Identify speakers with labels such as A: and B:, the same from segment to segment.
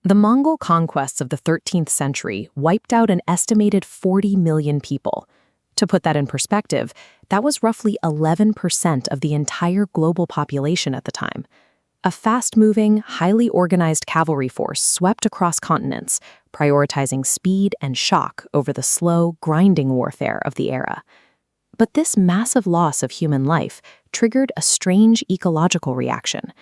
A: The Mongol conquests of the 13th century wiped out an estimated 40 million people. To put that in perspective, that was roughly 11% of the entire global population at the time. A fast-moving, highly organized cavalry force swept across continents, prioritizing speed and shock over the slow, grinding warfare of the era. But this massive loss of human life triggered a strange ecological reaction.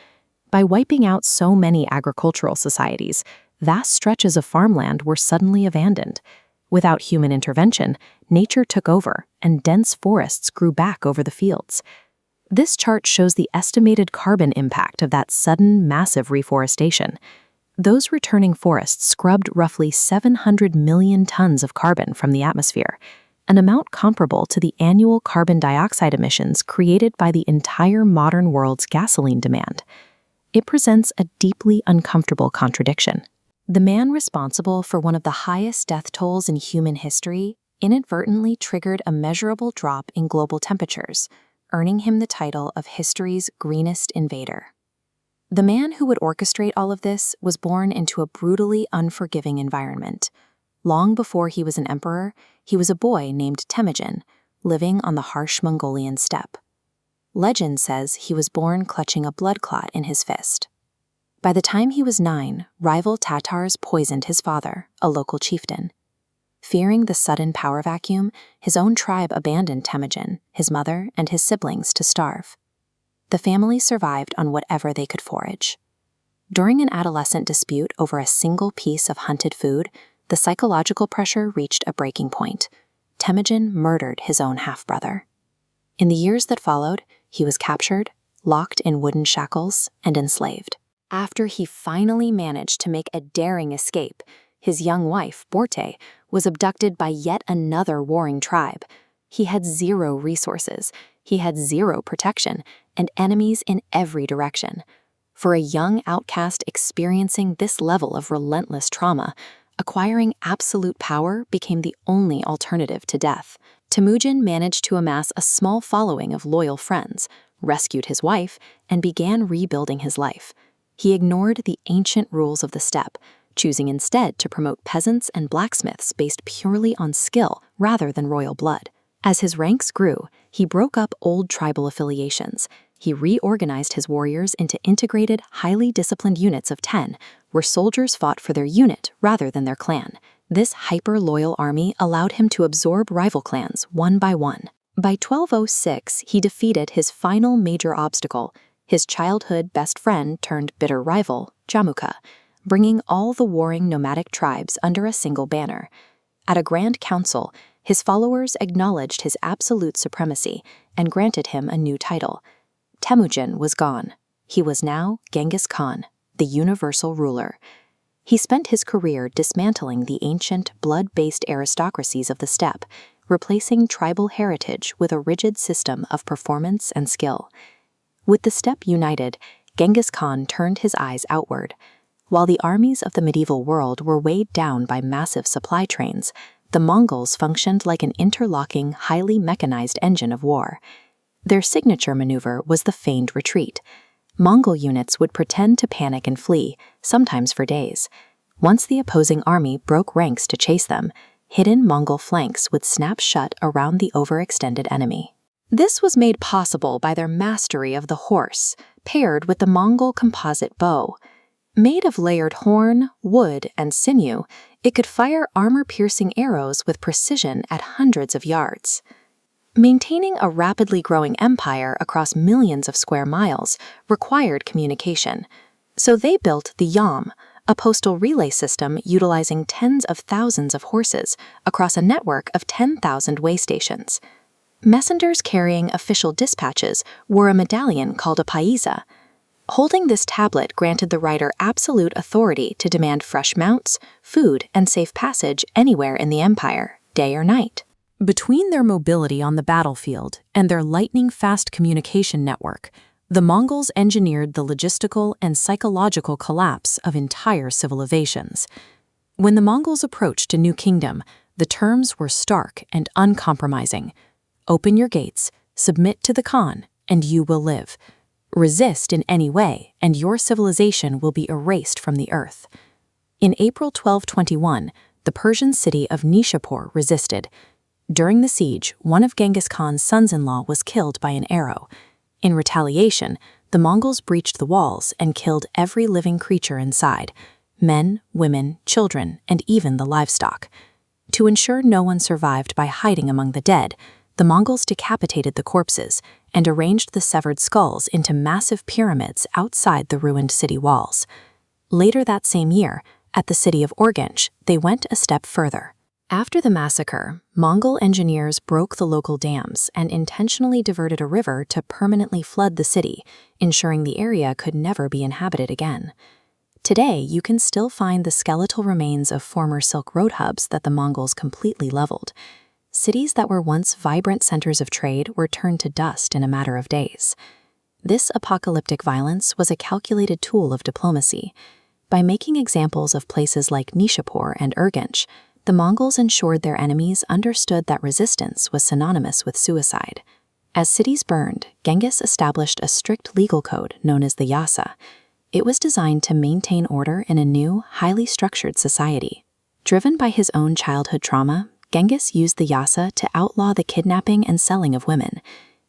A: By wiping out so many agricultural societies, vast stretches of farmland were suddenly abandoned. Without human intervention, nature took over, and dense forests grew back over the fields. This chart shows the estimated carbon impact of that sudden, massive reforestation. Those returning forests scrubbed roughly 700 million tons of carbon from the atmosphere, an amount comparable to the annual carbon dioxide emissions created by the entire modern world's gasoline demand. It presents a deeply uncomfortable contradiction. The man responsible for one of the highest death tolls in human history inadvertently triggered a measurable drop in global temperatures, earning him the title of history's greenest invader. The man who would orchestrate all of this was born into a brutally unforgiving environment. Long before he was an emperor, he was a boy named Temujin, living on the harsh Mongolian steppe. Legend says he was born clutching a blood clot in his fist. By the time he was 9, rival Tatars poisoned his father, a local chieftain. Fearing the sudden power vacuum, his own tribe abandoned Temujin, his mother, and his siblings to starve. The family survived on whatever they could forage. During an adolescent dispute over a single piece of hunted food, the psychological pressure reached a breaking point. Temujin murdered his own half-brother. In the years that followed, he was captured, locked in wooden shackles, and enslaved. After he finally managed to make a daring escape, his young wife, Borte, was abducted by yet another warring tribe. He had zero resources, he had zero protection, and enemies in every direction. For a young outcast experiencing this level of relentless trauma, acquiring absolute power became the only alternative to death. Temujin managed to amass a small following of loyal friends, rescued his wife, and began rebuilding his life. He ignored the ancient rules of the steppe, choosing instead to promote peasants and blacksmiths based purely on skill rather than royal blood. As his ranks grew, he broke up old tribal affiliations. He reorganized his warriors into integrated, highly disciplined units of 10, where soldiers fought for their unit rather than their clan. This hyper-loyal army allowed him to absorb rival clans one by one. By 1206, he defeated his final major obstacle, his childhood best friend turned bitter rival, Jamukha, bringing all the warring nomadic tribes under a single banner. At a grand council, his followers acknowledged his absolute supremacy and granted him a new title. Temujin was gone. He was now Genghis Khan, the universal ruler. He spent his career dismantling the ancient, blood-based aristocracies of the steppe, replacing tribal heritage with a rigid system of performance and skill. With the steppe united, Genghis Khan turned his eyes outward. While the armies of the medieval world were weighed down by massive supply trains, the Mongols functioned like an interlocking, highly mechanized engine of war. Their signature maneuver was the feigned retreat. Mongol units would pretend to panic and flee, sometimes for days. Once the opposing army broke ranks to chase them, hidden Mongol flanks would snap shut around the overextended enemy. This was made possible by their mastery of the horse, paired with the Mongol composite bow. Made of layered horn, wood, and sinew, it could fire armor-piercing arrows with precision at hundreds of yards. Maintaining a rapidly growing empire across millions of square miles required communication, so they built the yam, a postal relay system utilizing tens of thousands of horses across a network of 10,000 way stations. Messengers carrying official dispatches wore a medallion called a paisa. Holding this tablet granted the rider absolute authority to demand fresh mounts, food, and safe passage anywhere in the empire, day or night. Between their mobility on the battlefield and their lightning-fast communication network, the Mongols engineered the logistical and psychological collapse of entire civilizations. When the Mongols approached a new kingdom, the terms were stark and uncompromising. Open your gates, submit to the Khan, and you will live. Resist in any way, and your civilization will be erased from the earth. In April 1221, the Persian city of Nishapur resisted. During the siege, one of Genghis Khan's sons-in-law was killed by an arrow. In retaliation, the Mongols breached the walls and killed every living creature inside: men, women, children, and even the livestock. To ensure no one survived by hiding among the dead, the Mongols decapitated the corpses and arranged the severed skulls into massive pyramids outside the ruined city walls. Later that same year, at the city of Urgench, they went a step further. After the massacre, Mongol engineers broke the local dams and intentionally diverted a river to permanently flood the city, ensuring the area could never be inhabited again. Today, you can still find the skeletal remains of former Silk Road hubs that the Mongols completely leveled. Cities that were once vibrant centers of trade were turned to dust in a matter of days. This apocalyptic violence was a calculated tool of diplomacy. By making examples of places like Nishapur and Urgench, the Mongols ensured their enemies understood that resistance was synonymous with suicide. As cities burned, Genghis established a strict legal code known as the Yasa. It was designed to maintain order in a new, highly structured society. Driven by his own childhood trauma, Genghis used the Yasa to outlaw the kidnapping and selling of women.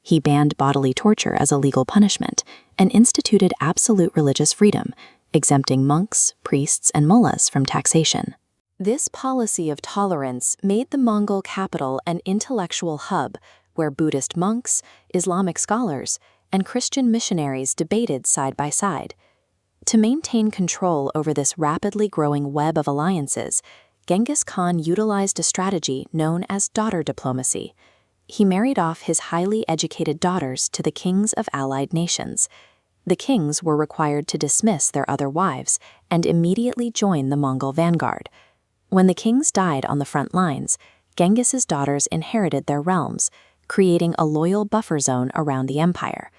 A: He banned bodily torture as a legal punishment and instituted absolute religious freedom, exempting monks, priests, and mullahs from taxation. This policy of tolerance made the Mongol capital an intellectual hub where Buddhist monks, Islamic scholars, and Christian missionaries debated side by side. To maintain control over this rapidly growing web of alliances, Genghis Khan utilized a strategy known as daughter diplomacy. He married off his highly educated daughters to the kings of allied nations. The kings were required to dismiss their other wives and immediately join the Mongol vanguard. When the kings died on the front lines, Genghis's daughters inherited their realms, creating a loyal buffer zone around the empire.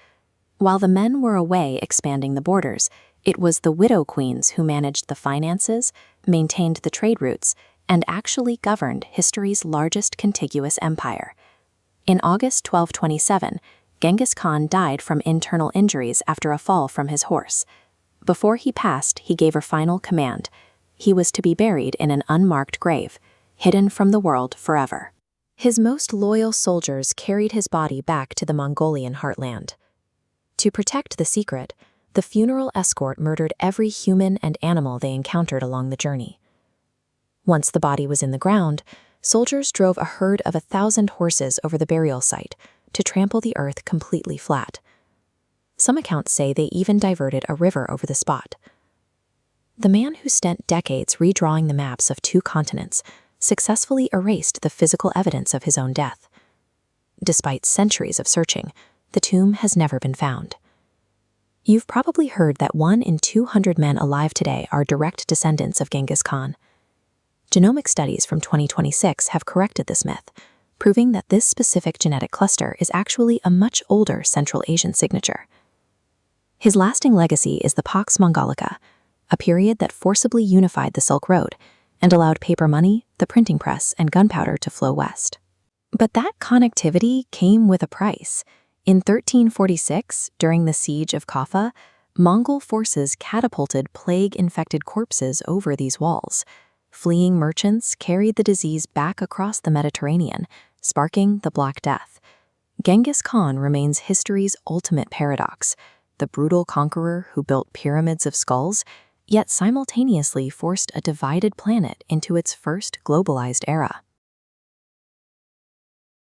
A: While the men were away expanding the borders, it was the widow queens who managed the finances, maintained the trade routes, and actually governed history's largest contiguous empire. In August 1227, Genghis Khan died from internal injuries after a fall from his horse. Before he passed, he gave a final command. He was to be buried in an unmarked grave, hidden from the world forever. His most loyal soldiers carried his body back to the Mongolian heartland. To protect the secret, the funeral escort murdered every human and animal they encountered along the journey. Once the body was in the ground, soldiers drove a herd of 1,000 horses over the burial site to trample the earth completely flat. Some accounts say they even diverted a river over the spot. The man who spent decades redrawing the maps of 2 continents successfully erased the physical evidence of his own death. Despite centuries of searching, the tomb has never been found. You've probably heard that 1 in 200 men alive today are direct descendants of Genghis Khan. Genomic studies from 2026 have corrected this myth, proving that this specific genetic cluster is actually a much older Central Asian signature. His lasting legacy is the Pax Mongolica, a period that forcibly unified the Silk Road and allowed paper money, the printing press, and gunpowder to flow west. But that connectivity came with a price. In 1346, during the siege of Kaffa, Mongol forces catapulted plague-infected corpses over these walls. Fleeing merchants carried the disease back across the Mediterranean, sparking the Black Death. Genghis Khan remains history's ultimate paradox, the brutal conqueror who built pyramids of skulls, yet simultaneously forced a divided planet into its first globalized era.